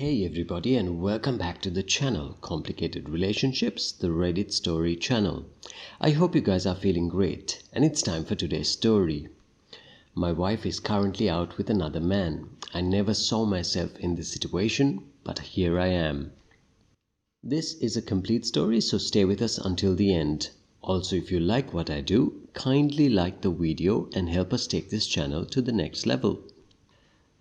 Hey everybody, and welcome back to the channel Complicated Relationships, the Reddit story channel. I hope you guys are feeling great, and it's time for today's story. My wife is currently out with another man. I never saw myself in this situation, but here I am. This is a complete story, so stay with us until the end. Also, if you like what I do, kindly like the video and help us take this channel to the next level.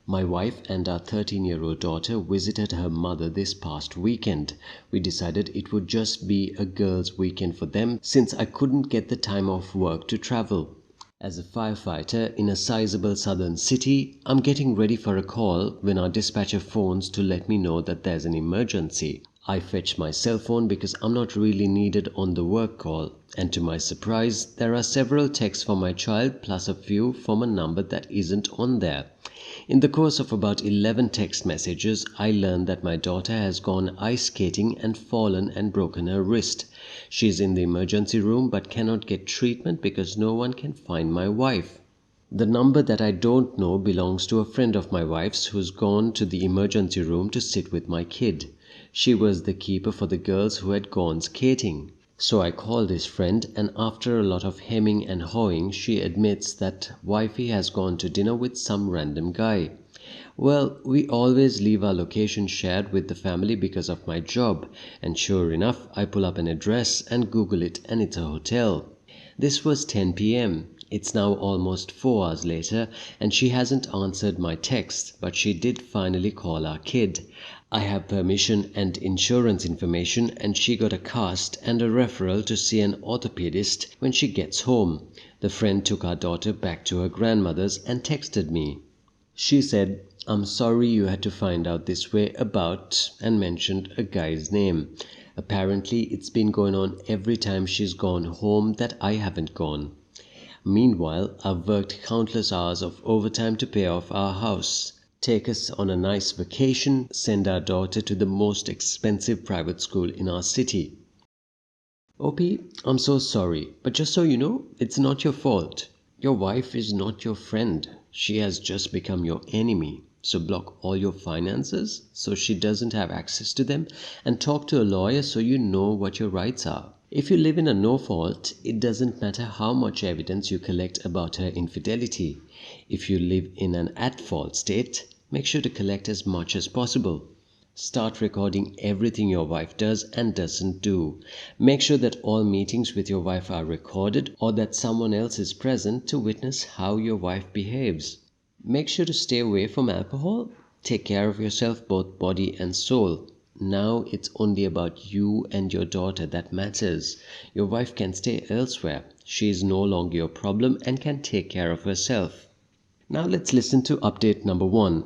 My wife and our 13-year-old daughter visited her mother this past weekend. We decided it would just be a girls' weekend for them since I couldn't get the time off work to travel. As a firefighter in a sizable southern city, I'm getting ready for a call when our dispatcher phones to let me know that there's an emergency. I fetch my cell phone because I'm not really needed on the work call, and to my surprise, there are several texts for my child plus a few from a number that isn't on there. In the course of about 11 text messages, I learned that my daughter has gone ice skating and fallen and broken her wrist. She is in the emergency room but cannot get treatment because no one can find my wife. The number that I don't know belongs to a friend of my wife's who's gone to the emergency room to sit with my kid. She was the keeper for the girls who had gone skating. So I called his friend, and after a lot of hemming and hawing, she admits that wifey has gone to dinner with some random guy. Well, we always leave our location shared with the family because of my job, and sure enough, I pull up an address and Google it, and it's a hotel. This was 10 p.m. It's now almost 4 hours later, and she hasn't answered my text, but she did finally call our kid. I have permission and insurance information, and she got a cast and a referral to see an orthopedist when she gets home. The friend took our daughter back to her grandmother's and texted me. She said, "I'm sorry you had to find out this way about," and mentioned a guy's name. Apparently, it's been going on every time she's gone home that I haven't gone. Meanwhile, I've worked countless hours of overtime to pay off our house, take us on a nice vacation, send our daughter to the most expensive private school in our city. OP, I'm so sorry, but just so you know, it's not your fault. Your wife is not your friend. She has just become your enemy. So block all your finances so she doesn't have access to them, and talk to a lawyer so you know what your rights are. If you live in a no fault, it doesn't matter how much evidence you collect about her infidelity. If you live in an at fault state, make sure to collect as much as possible. Start recording everything your wife does and doesn't do. Make sure that all meetings with your wife are recorded or that someone else is present to witness how your wife behaves. Make sure to stay away from alcohol. Take care of yourself, both body and soul. Now it's only about you and your daughter that matters. Your wife can stay elsewhere. She is no longer your problem and can take care of herself. Now let's listen to update number 1.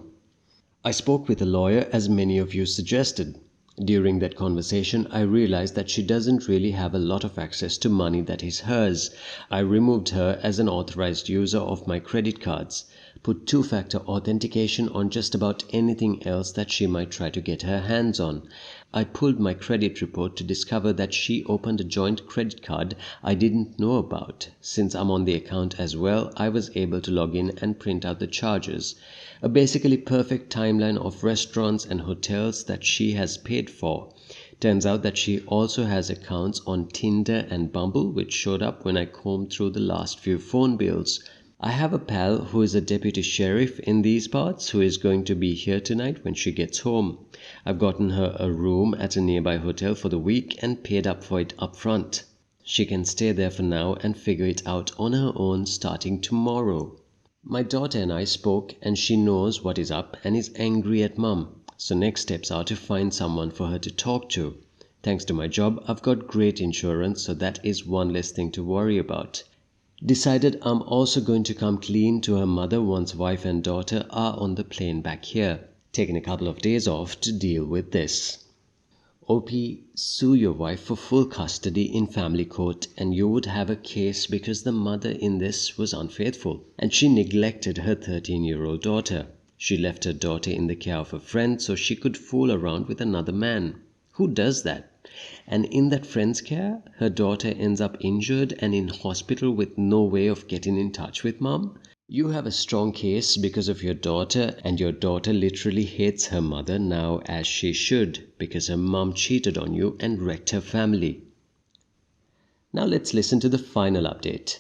I spoke with a lawyer, as many of you suggested. During that conversation, I realized that she doesn't really have a lot of access to money that is hers. I removed her as an authorized user of my credit cards, put two-factor authentication on just about anything else that she might try to get her hands on. I pulled my credit report to discover that she opened a joint credit card I didn't know about. Since I'm on the account as well, I was able to log in and print out the charges. A basically perfect timeline of restaurants and hotels that she has paid for. Turns out that she also has accounts on Tinder and Bumble, which showed up when I combed through the last few phone bills. I have a pal who is a deputy sheriff in these parts who is going to be here tonight when she gets home. I've gotten her a room at a nearby hotel for the week and paid up for it up front. She can stay there for now and figure it out on her own starting tomorrow. My daughter and I spoke, and she knows what is up and is angry at mum. So next steps are to find someone for her to talk to. Thanks to my job, I've got great insurance, so that is one less thing to worry about. Decided I'm also going to come clean to her mother once wife and daughter are on the plane back here. Taking a couple of days off to deal with this. OP, sue your wife for full custody in family court, and you would have a case because the mother in this was unfaithful and she neglected her 13-year-old daughter. She left her daughter in the care of a friend so she could fool around with another man. Who does that? And in that friend's care, her daughter ends up injured and in hospital with no way of getting in touch with mom. You have a strong case because of your daughter, and your daughter literally hates her mother now, as she should, because her mom cheated on you and wrecked her family. Now let's listen to the final update.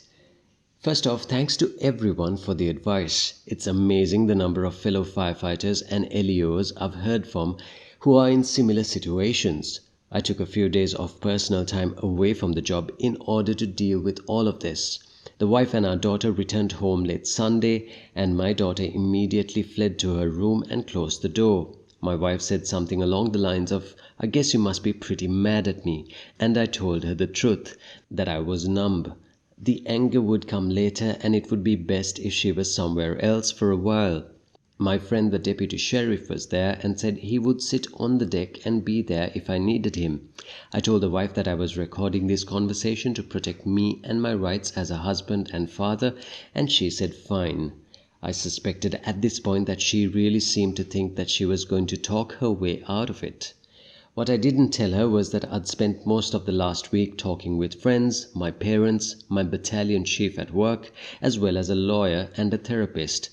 First off, thanks to everyone for the advice. It's amazing the number of fellow firefighters and LEOs I've heard from who are in similar situations. I took a few days of personal time away from the job in order to deal with all of this. The wife and our daughter returned home late Sunday, and my daughter immediately fled to her room and closed the door. My wife said something along the lines of, "I guess you must be pretty mad at me," and I told her the truth, that I was numb. The anger would come later, and it would be best if she was somewhere else for a while. My friend the deputy sheriff was there and said he would sit on the deck and be there if I needed him. I told the wife that I was recording this conversation to protect me and my rights as a husband and father, and she said fine. I suspected at this point that she really seemed to think that she was going to talk her way out of it. What I didn't tell her was that I'd spent most of the last week talking with friends, my parents, my battalion chief at work, as well as a lawyer and a therapist.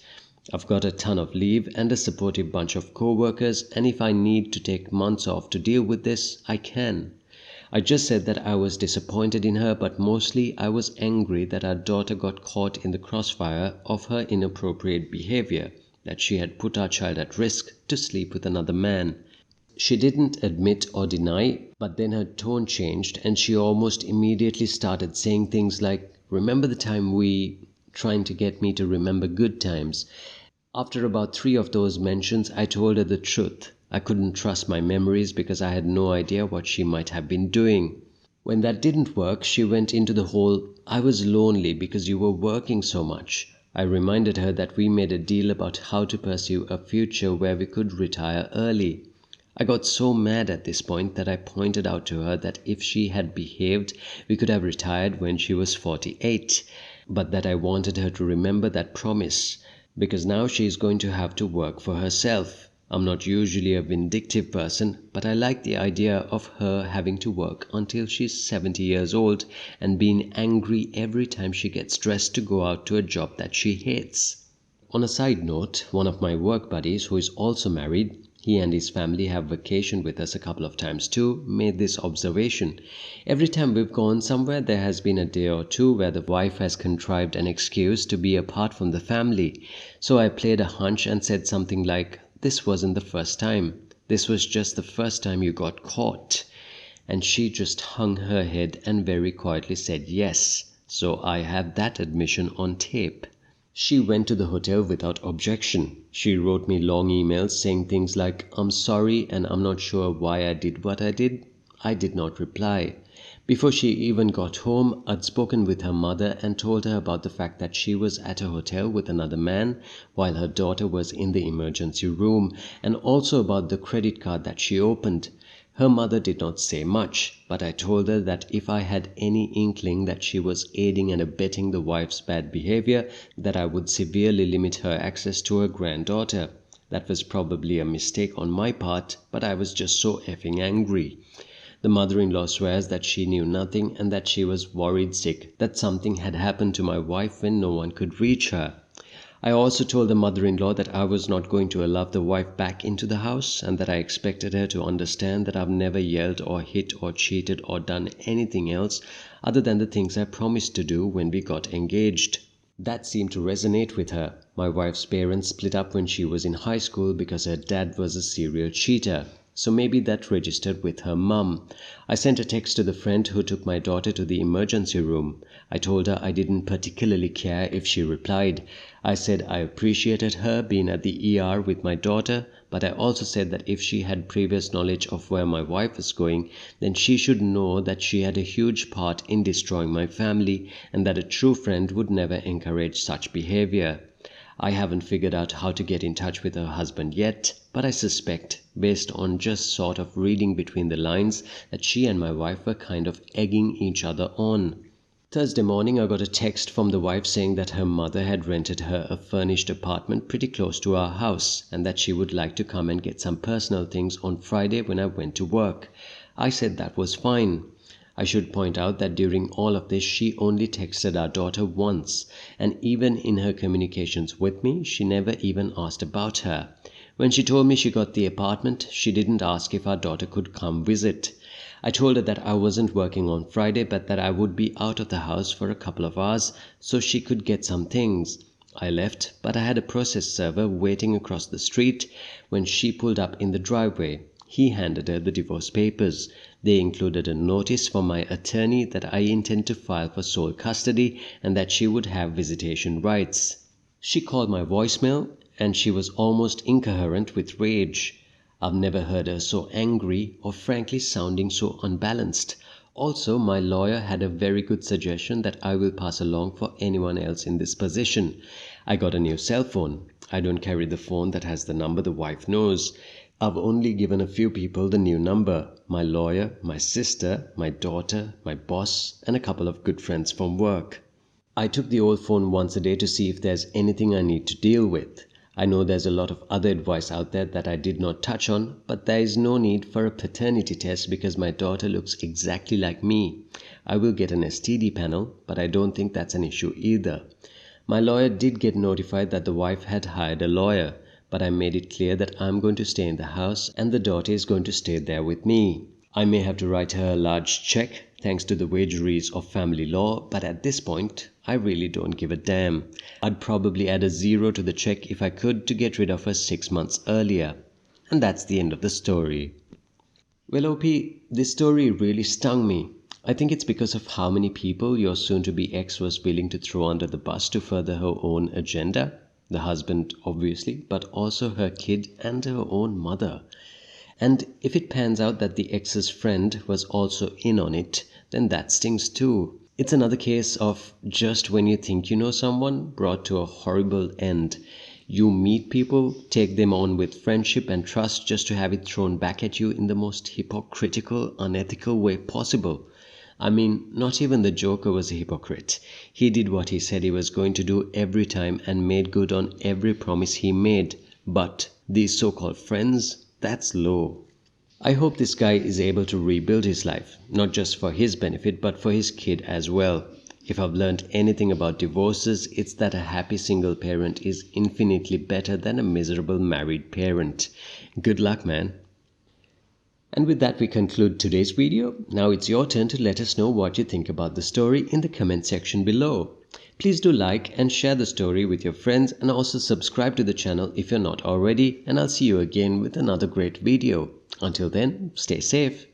I've got a ton of leave and a supportive bunch of co-workers, and if I need to take months off to deal with this, I can. I just said that I was disappointed in her, but mostly I was angry that our daughter got caught in the crossfire of her inappropriate behavior, that she had put our child at risk to sleep with another man. She didn't admit or deny, but then her tone changed and she almost immediately started saying things like, "Remember the time we," trying to get me to remember good times. After about 3 of those mentions, I told her the truth. I couldn't trust my memories because I had no idea what she might have been doing. When that didn't work, she went into the whole, "I was lonely because you were working so much." I reminded her that we made a deal about how to pursue a future where we could retire early. I got so mad at this point that I pointed out to her that if she had behaved, we could have retired when she was 48, but that I wanted her to remember that promise, because now she is going to have to work for herself. I'm not usually a vindictive person, but I like the idea of her having to work until she's 70 years old and being angry every time she gets dressed to go out to a job that she hates. On a side note, one of my work buddies, who is also married, he and his family have vacationed with us a couple of times too, made this observation. Every time we've gone somewhere, there has been a day or two where the wife has contrived an excuse to be apart from the family. So I played a hunch and said something like, "This wasn't the first time. This was just the first time you got caught." And she just hung her head and very quietly said yes. So I have that admission on tape. She went to the hotel without objection. She wrote me long emails saying things like, "I'm sorry and I'm not sure why I did what I did." I did not reply. Before she even got home, I'd spoken with her mother and told her about the fact that she was at a hotel with another man while her daughter was in the emergency room, and also about the credit card that she opened. Her mother did not say much, but I told her that if I had any inkling that she was aiding and abetting the wife's bad behavior, that I would severely limit her access to her granddaughter. That was probably a mistake on my part, but I was just so effing angry. The mother-in-law swears that she knew nothing and that she was worried sick, that something had happened to my wife when no one could reach her. I also told the mother-in-law that I was not going to allow the wife back into the house and that I expected her to understand that I've never yelled or hit or cheated or done anything else other than the things I promised to do when we got engaged. That seemed to resonate with her. My wife's parents split up when she was in high school because her dad was a serial cheater. So maybe that registered with her mum. I sent a text to the friend who took my daughter to the emergency room. I told her I didn't particularly care if she replied. I said I appreciated her being at the ER with my daughter, but I also said that if she had previous knowledge of where my wife was going, then she should know that she had a huge part in destroying my family and that a true friend would never encourage such behavior. I haven't figured out how to get in touch with her husband yet, but I suspect, based on just sort of reading between the lines, that she and my wife were kind of egging each other on. Thursday morning, I got a text from the wife saying that her mother had rented her a furnished apartment pretty close to our house and that she would like to come and get some personal things on Friday when I went to work. I said that was fine. I should point out that during all of this, she only texted our daughter once, and even in her communications with me, she never even asked about her. When she told me she got the apartment, she didn't ask if our daughter could come visit. I told her that I wasn't working on Friday, but that I would be out of the house for a couple of hours so she could get some things. I left, but I had a process server waiting across the street when she pulled up in the driveway. He handed her the divorce papers. They included a notice from my attorney that I intend to file for sole custody and that she would have visitation rights. She called my voicemail and she was almost incoherent with rage. I've never heard her so angry or frankly sounding so unbalanced. Also, my lawyer had a very good suggestion that I will pass along for anyone else in this position. I got a new cell phone. I don't carry the phone that has the number the wife knows. I've only given a few people the new number: my lawyer, my sister, my daughter, my boss, and a couple of good friends from work. I took the old phone once a day to see if there's anything I need to deal with. I know there's a lot of other advice out there that I did not touch on, but there is no need for a paternity test because my daughter looks exactly like me. I will get an STD panel, but I don't think that's an issue either. My lawyer did get notified that the wife had hired a lawyer, but I made it clear that I'm going to stay in the house and the daughter is going to stay there with me. I may have to write her a large check thanks to the vagaries of family law, but at this point, I really don't give a damn. I'd probably add a zero to the check if I could to get rid of her 6 months earlier. And that's the end of the story. Well, OP, this story really stung me. I think it's because of how many people your soon-to-be ex was willing to throw under the bus to further her own agenda. The husband, obviously, but also her kid and her own mother. And if it pans out that the ex's friend was also in on it, then that stings too. It's another case of just when you think you know someone, brought to a horrible end. You meet people, take them on with friendship and trust just to have it thrown back at you in the most hypocritical, unethical way possible. I mean, not even the Joker was a hypocrite. He did what he said he was going to do every time and made good on every promise he made. But these so-called friends, that's low. I hope this guy is able to rebuild his life, not just for his benefit, but for his kid as well. If I've learned anything about divorces, it's that a happy single parent is infinitely better than a miserable married parent. Good luck, man. And with that, we conclude today's video. Now it's your turn to let us know what you think about the story in the comment section below. Please do like and share the story with your friends, and also subscribe to the channel if you're not already, and I'll see you again with another great video. Until then, stay safe.